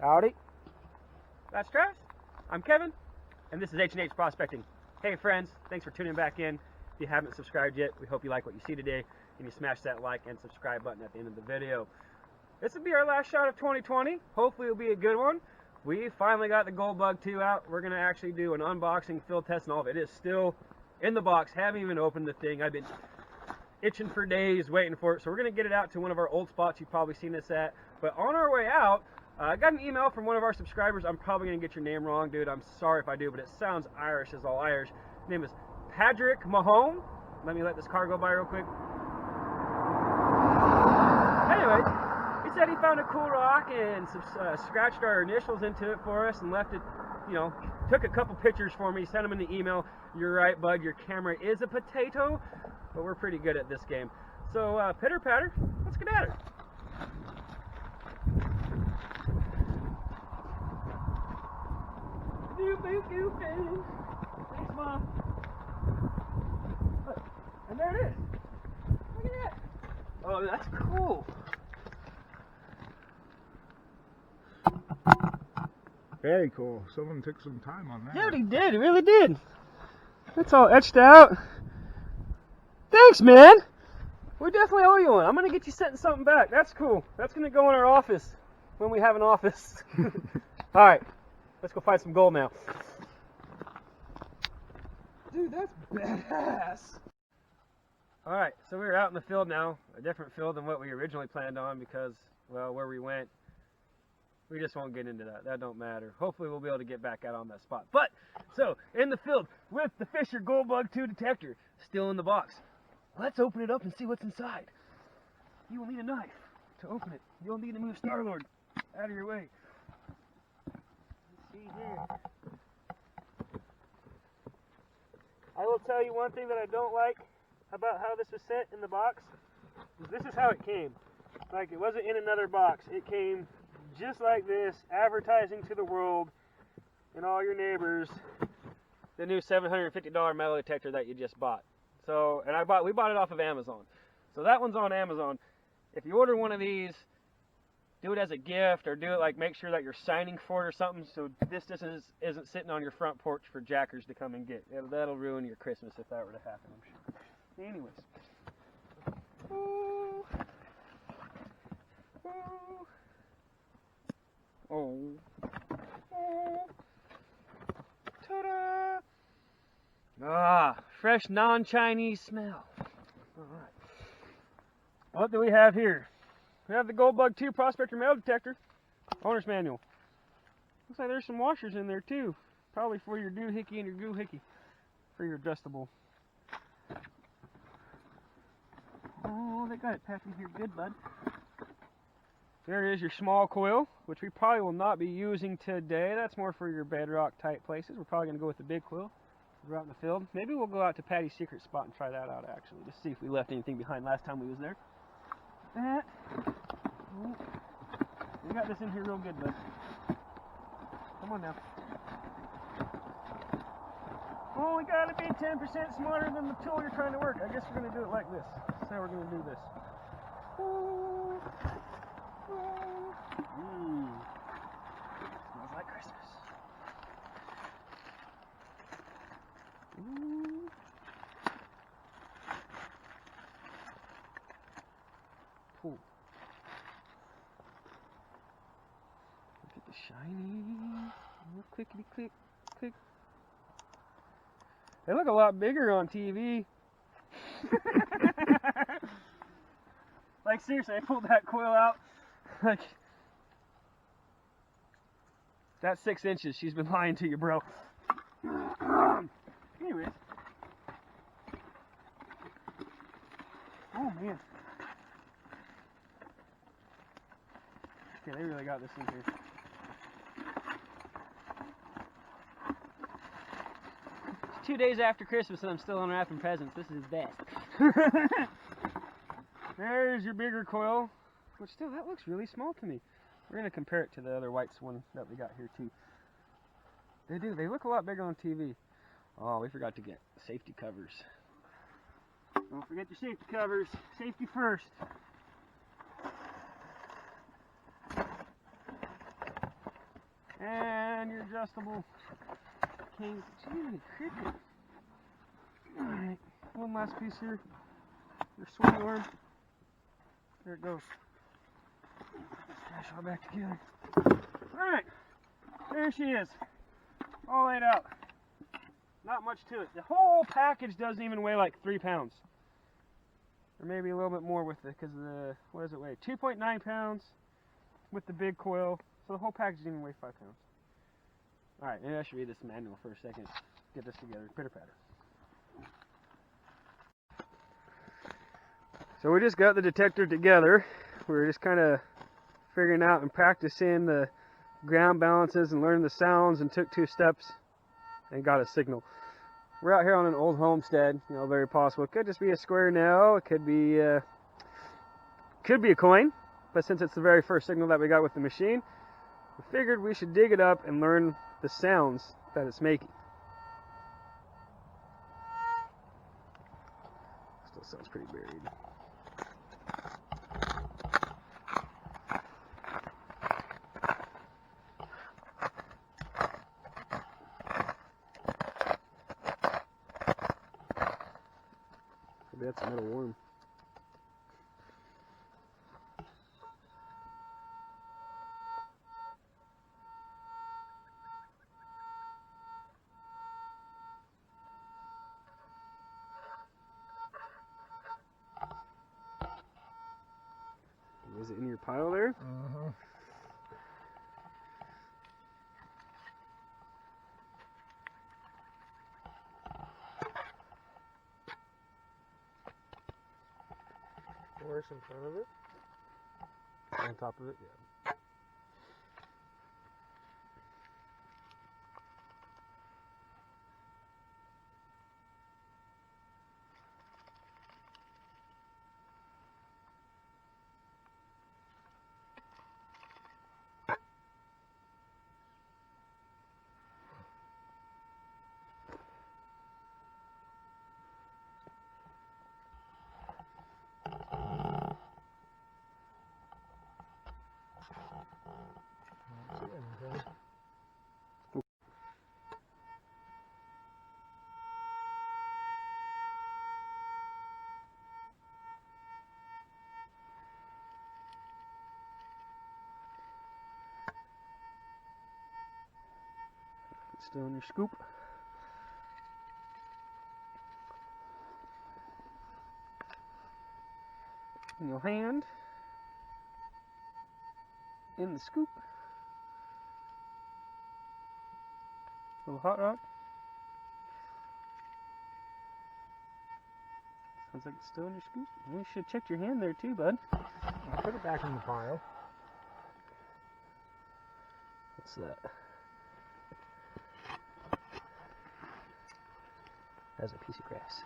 Howdy. That's Travis. I'm Kevin, and this is H&H Prospecting. Hey friends, thanks for tuning back in. If you haven't subscribed yet, we hope you like what you see today, and you smash that like and subscribe button at the end of the video. This will be our last shot of 2020. Hopefully it'll be a good one. We finally got the Goldbug 2 out. We're going to actually do an unboxing, field test, and all of it. It is still in the box. Haven't even opened the thing. I've been itching for days waiting for it. So we're going to get it out to one of our old spots you've probably seen this at. But on our way out, I got an email from one of our subscribers. I'm probably going to get your name wrong, dude. I'm sorry if I do, but it sounds Irish as all Irish. His name is Patrick Mahone. Let me let this car go by real quick. Anyways, he said he found a cool rock and scratched our initials into it for us and left it, you know, took a couple pictures for me, sent them in the email. You're right, bud, your camera is a potato, but we're pretty good at this game. So, pitter patter, let's get at it. Thanks, Mom. Look, and there it is. Look at that. Oh, that's cool. Very cool. Someone took some time on that. Yeah, he did. He really did. It's all etched out. Thanks, man. We definitely owe you one. I'm going to get you setting something back. That's cool. That's going to go in our office when we have an office. All right. Let's go find some gold now. Dude, that's badass. All right. So we're out in the field now. A different field than what we originally planned on because, well, where we went, we just won't get into that. That don't matter. Hopefully we'll be able to get back out on that spot. But, so, in the field with the Fisher Goldbug 2 detector still in the box. Let's open it up and see what's inside. You will need a knife to open it. You'll need to move Star-Lord out of your way. Let's see here. I will tell you one thing that I don't like about how this was sent in the box. This is how it came. Like, it wasn't in another box. It came just like this, advertising to the world and all your neighbors the new $750 metal detector that you just bought. So, and we bought it off of Amazon. So that one's on Amazon. If you order one of these, do it as a gift or do it like make sure that you're signing for it or something so this isn't sitting on your front porch for jackers to come and get. That'll ruin your Christmas if that were to happen, I'm sure. Anyways. Ooh. Ooh. Oh. Ta-da! Ah, fresh non-Chinese smell. Alright. What do we have here? We have the Goldbug 2 Prospector Metal Detector. Owner's manual. Looks like there's some washers in there too. Probably for your doohickey and your goohickey. For your adjustable. Oh, they got it packed in here good, bud. There is your small coil, which we probably will not be using today. That's more for your bedrock type places. We're probably going to go with the big coil. We're out in the field. Maybe we'll go out to Patty's secret spot and try that out actually. Just see if we left anything behind last time we was there. That. Oh. We got this in here real good, bud. Come on now. Only gotta be 10% smarter than the tool you're trying to work. I guess we're gonna do it like this. That's how we're gonna do this. Ooh. Smells like Christmas. Ooh. Cool. Look at the shiny. Oh, clickety click, click. They look a lot bigger on TV. Like seriously, I pulled that coil out. Like, that's 6 inches. She's been lying to you, bro. Anyways. Oh, man. Okay, they really got this in here. It's 2 days after Christmas and I'm still unwrapping presents. This is best. There's your bigger coil. Which still, that looks really small to me. We're going to compare it to the other whites one that we got here too. They do. They look a lot bigger on TV. Oh, we forgot to get safety covers. Don't forget your safety covers. Safety first. And your adjustable case. Gee, cricket. Alright, one last piece here. Your swing arm. There it goes. Dash all back together. Alright, there she is. All laid out. Not much to it. The whole package doesn't even weigh like 3 pounds. Or maybe a little bit more with it, because the, what does it weigh? 2.9 pounds with the big coil. So the whole package doesn't even weigh 5 pounds. Alright, maybe I should read this manual for a second. Get this together. Pitter patter. So we just got the detector together. We were just kind of figuring out and practicing the ground balances and learning the sounds, and took 2 steps and got a signal. We're out here on an old homestead, you know, very possible. It could just be a square nail, it could be a coin, but since it's the very first signal that we got with the machine, we figured we should dig it up and learn the sounds that it's making. Still sounds pretty buried. Maybe that's a metal worm. Is it in your pile there? Uh-huh. Where's in front of it? On top of it, yeah. Still in your scoop. In your hand. In the scoop. Little hot rod. Sounds like it's still in your scoop. You should check your hand there too, bud. I'll put it back in the pile. What's that? That's a piece of grass.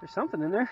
There's something in there.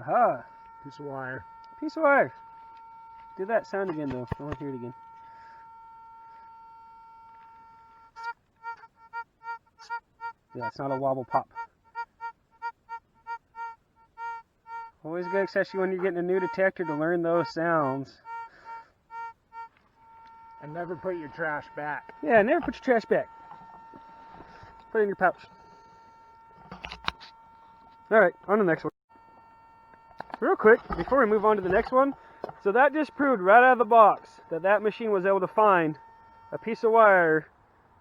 Aha! Piece of wire. Piece of wire. Do that sound again though. I want to hear it again. Yeah, it's not a wobble pop. Always good, especially when you're getting a new detector, to learn those sounds. And never put your trash back. Yeah, never put your trash back. Put it in your pouch. Alright, on to the next one. Real quick, before we move on to the next one, so that just proved right out of the box that that machine was able to find a piece of wire,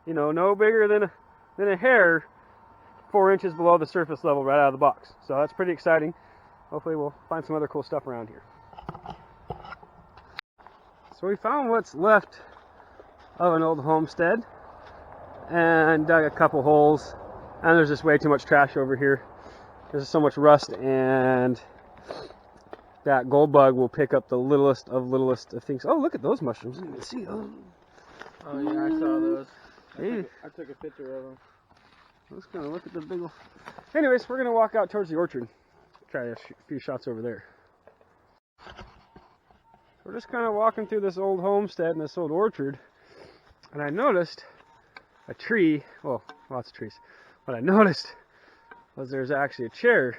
you know, no bigger than a hair, 4 inches below the surface level right out of the box. So that's pretty exciting. Hopefully we'll find some other cool stuff around here. So we found what's left of an old homestead and dug a couple holes And there's just way too much trash over here. There's so much rust, and that Goldbug will pick up the littlest of things. Oh, look at those mushrooms. You can see those. Oh yeah, I saw those. Hey. I took a picture of them. Let's go look at the big old... Anyways, we're going to walk out towards the orchard. Try a few shots over there. We're just kind of walking through this old homestead and this old orchard. And I noticed a tree. Well, lots of trees. What I noticed was there's actually a chair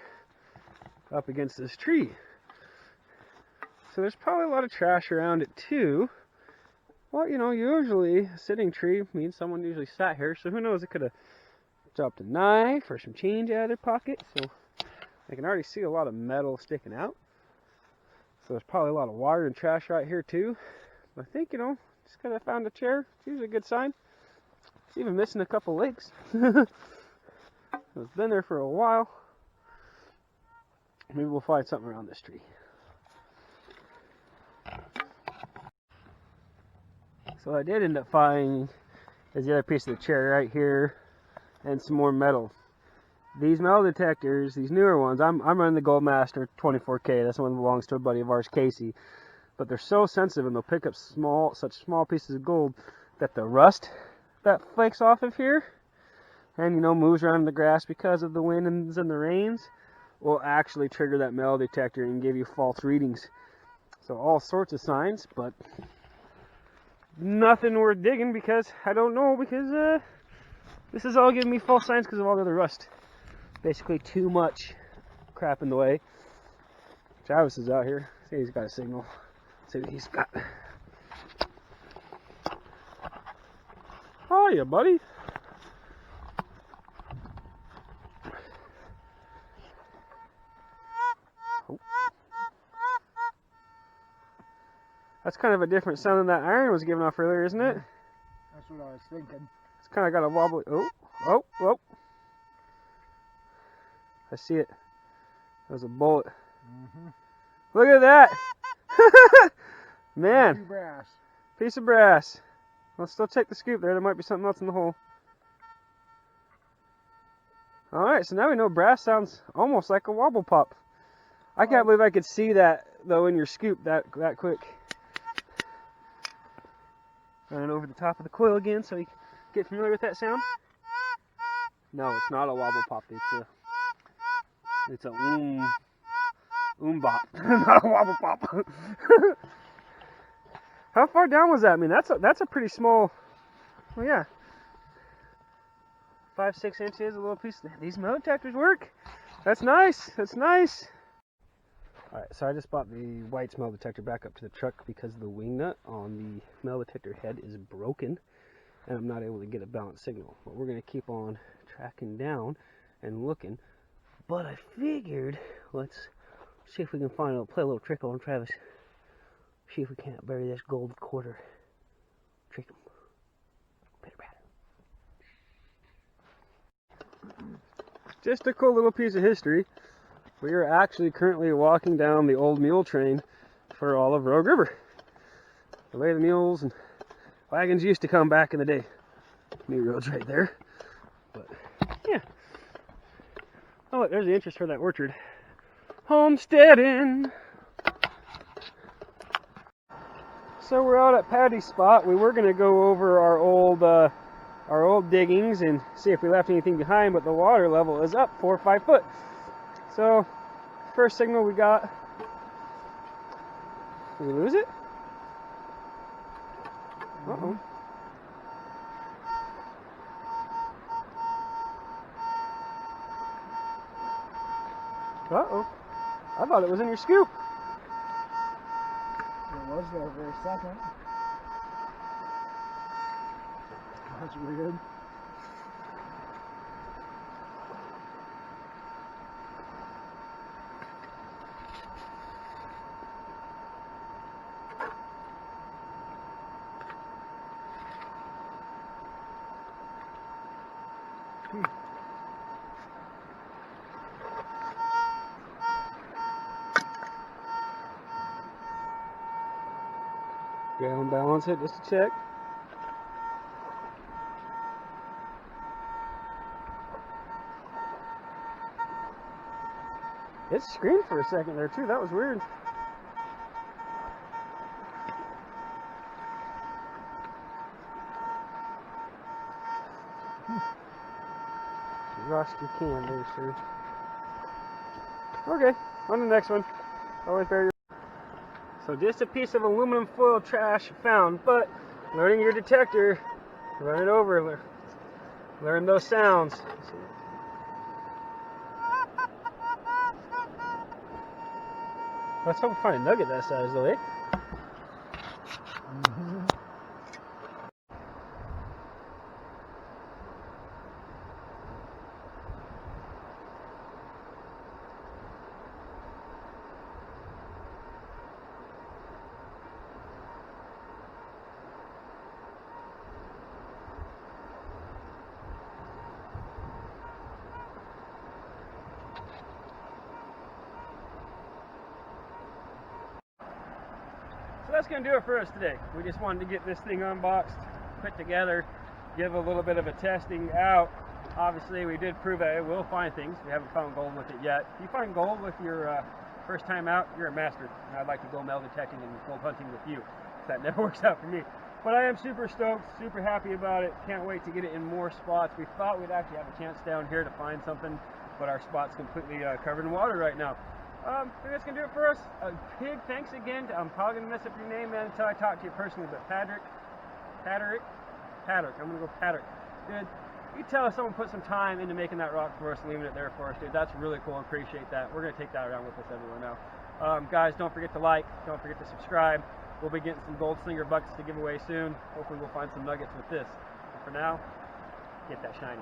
up against this tree. So there's probably a lot of trash around it too. Well, you know, usually a sitting tree means someone usually sat here. So who knows, it could have dropped a knife or some change out of their pocket. So I can already see a lot of metal sticking out. So there's probably a lot of water and trash right here too. But I think, you know, just because I found a chair, it's usually a good sign. It's even missing a couple legs. It's been there for a while. Maybe we'll find something around this tree. So I did end up finding is the other piece of the chair right here, and some more metal. These metal detectors, these newer ones, I'm running the Goldmaster 24K. That's one that belongs to a buddy of ours, Casey. But they're so sensitive, and they'll pick up such small pieces of gold that the rust that flakes off of here, and you know, moves around in the grass because of the winds and the rains, will actually trigger that metal detector and give you false readings. So all sorts of signs, but nothing worth digging because I don't know, because this is all giving me false signs because of all the other rust. Basically too much crap in the way. Travis is out here. See, he's got a signal. See what he's got. Hiya, buddy. Oh. That's kind of a different sound than that iron was giving off earlier, isn't it? That's what I was thinking. It's kind of got a wobbly. Oh. I see it. That was a bullet. Look at that. Man. Piece of brass. Let's still check the scoop there. There might be something else in the hole. Alright, so now we know brass sounds almost like a wobble pop. I can't believe I could see that, though, in your scoop that quick. Running over the top of the coil again so you get familiar with that sound. No, it's not a wobble pop. It's a bop. Not a wobble pop. How far down was that? I mean, that's a pretty small. Well, yeah, 5-6 inches, a little piece. These metal detectors work. That's nice. That's nice. All right, so I just brought the white metal detector back up to the truck because the wing nut on the metal detector head is broken, and I'm not able to get a balanced signal. But we're gonna keep on tracking down and looking. But I figured, let's see if we can play a little trick on Travis. See if we can't bury this gold quarter. Trick him. Pitter patter. Just a cool little piece of history. We are actually currently walking down the old mule train for all of Rogue River. The way the mules and wagons used to come back in the day. New roads right there. But, yeah. Oh, look, there's the entrance for that orchard. Homesteading! So we're out at Patty's spot. We were going to go over our old diggings and see if we left anything behind, but the water level is up 4 or 5 foot. So, first signal we got. Did we lose it? Uh-oh. Uh-oh. I thought it was in your scoop. It was there for a second. That's weird. Go and balance it just to check. It screamed for a second there too. That was weird. Lost your can there, sir. Okay, on the next one. Always bury your... So just a piece of aluminum foil trash found, but learning your detector, run it over, learn those sounds. Let's hope we find a nugget that size though, eh? So that's going to do it for us today. We just wanted to get this thing unboxed, put together, give a little bit of a testing out. Obviously, we did prove that it will find things. We haven't found gold with it yet. If you find gold with your first time out, you're a master. And I'd like to go metal detecting and gold hunting with you. That never works out for me. But I am super stoked, super happy about it. Can't wait to get it in more spots. We thought we'd actually have a chance down here to find something, but our spot's completely covered in water right now. I think that's going to do it for us. A big thanks again. I'm probably going to mess up your name, man, until I talk to you personally, but Patrick. I'm going to go Patrick. Dude, you tell us someone put some time into making that rock for us and leaving it there for us, dude. That's really cool. I appreciate that. We're going to take that around with us everywhere now. Guys, don't forget to like. Don't forget to subscribe. We'll be getting some gold slinger buckets to give away soon. Hopefully we'll find some nuggets with this. But for now, get that shiny.